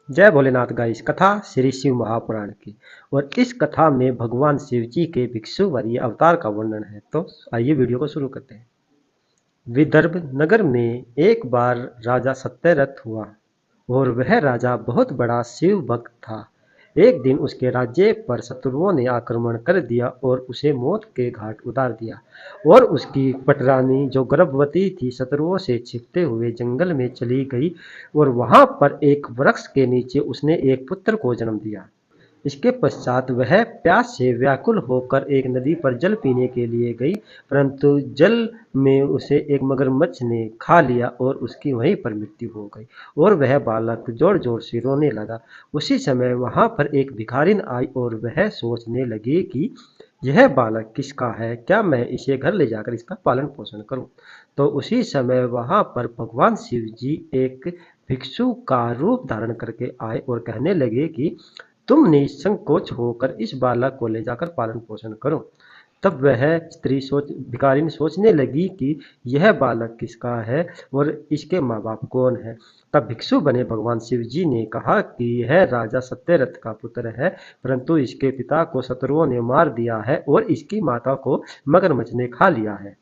जय भोलेनाथ गाइस। कथा श्री शिव महापुराण की। और इस कथा में भगवान शिव जी के भिक्षु वर्य अवतार का वर्णन है। तो आइए वीडियो को शुरू करते हैं। विदर्भ नगर में एक बार राजा सत्यरथ हुआ और वह राजा बहुत बड़ा शिव भक्त था। एक दिन उसके राज्य पर शत्रुओं ने आक्रमण कर दिया और उसे मौत के घाट उतार दिया। और उसकी पटरानी जो गर्भवती थी शत्रुओं से छिपते हुए जंगल में चली गई और वहां पर एक वृक्ष के नीचे उसने एक पुत्र को जन्म दिया। इसके पश्चात वह प्यास से व्याकुल होकर एक नदी पर जल पीने के लिए गई, परंतु जल में उसे एक मगरमच्छ ने खा लिया और उसकी वहीं पर मृत्यु हो गई। और वह बालक जोर जोर से रोने लगा। उसी समय वहां पर एक भिखारिन आई और वह सोचने लगी कि यह बालक किसका है, क्या मैं इसे घर ले जाकर इसका पालन पोषण करूं। तो उसी समय वहां पर भगवान शिव जी एक भिक्षु का रूप धारण करके आए और कहने लगे कि तुम निसंकोच होकर इस बालक को ले जाकर पालन पोषण करो। तब वह स्त्री भिखारिन सोचने लगी कि यह बालक किसका है और इसके माँ बाप कौन है। तब भिक्षु बने भगवान शिव जी ने कहा कि यह राजा सत्यरथ का पुत्र है, परंतु इसके पिता को शत्रुओं ने मार दिया है और इसकी माता को मगरमच्छ ने खा लिया है।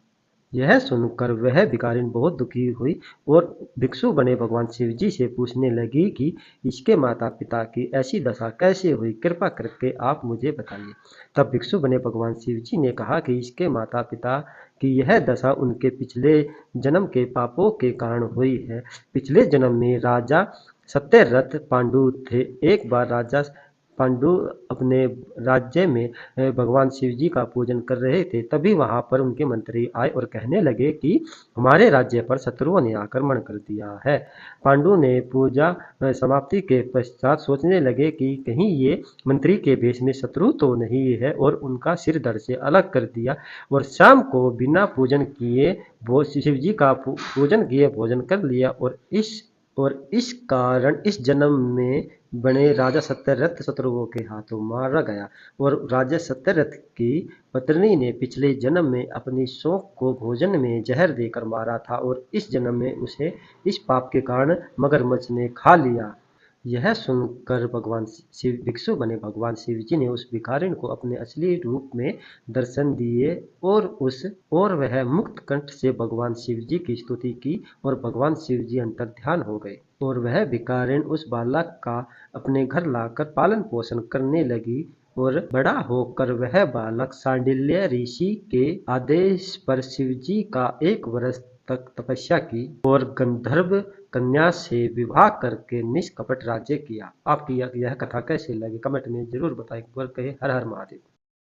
यह सुनकर वह भिखारिन बहुत दुखी हुई और भिक्षु बने भगवान शिव जी से पूछने लगी कि इसके माता पिता की ऐसी दशा कैसे हुई, कृपा करके आप मुझे बताइए। तब भिक्षु बने भगवान शिव जी ने कहा कि इसके माता पिता की यह दशा उनके पिछले जन्म के पापों के कारण हुई है। पिछले जन्म में राजा सत्यरथ पांडु थे। एक बार राजा पांडु अपने राज्य में भगवान शिव जी का पूजन कर रहे थे। तभी वहां पर उनके मंत्री आए और कहने लगे कि हमारे राज्य पर शत्रुओं ने आक्रमण कर दिया है। पांडु ने पूजा समाप्ति के पश्चात सोचने लगे कि कहीं ये मंत्री के भेष में शत्रु तो नहीं है और उनका सिर धड़ से अलग कर दिया। और शाम को बिना पूजन किए शिव जी का पूजन किए भोजन कर लिया और इस कारण इस जन्म में बने राजा सत्यरथ शत्रुओं के हाथों मारा गया। और राजा सत्यरथ की पत्नी ने पिछले जन्म में अपनी शौक को भोजन में जहर देकर मारा था और इस जन्म में उसे इस पाप के कारण मगरमच्छ ने खा लिया। यह सुनकर भगवान शिव भिक्षु बने भगवान शिव जी ने उस भिखारिन को अपने असली रूप में दर्शन दिए और वह मुक्त कंठ से भगवान शिव जी की स्तुति की और भगवान शिव जी अंतर्ध्यान हो गए। और वह भिखारिन उस बालक का अपने घर लाकर पालन पोषण करने लगी। और बड़ा होकर वह बालक सांडिल्य ऋषि के आदेश पर शिव जी का 1 वर्ष तक तपस्या की और गंधर्व कन्या से विवाह करके निष्कपट राज्य किया। आपकी यह कथा कैसी लगी कमेंट में जरूर बताएं। कहे हर हर महादेव।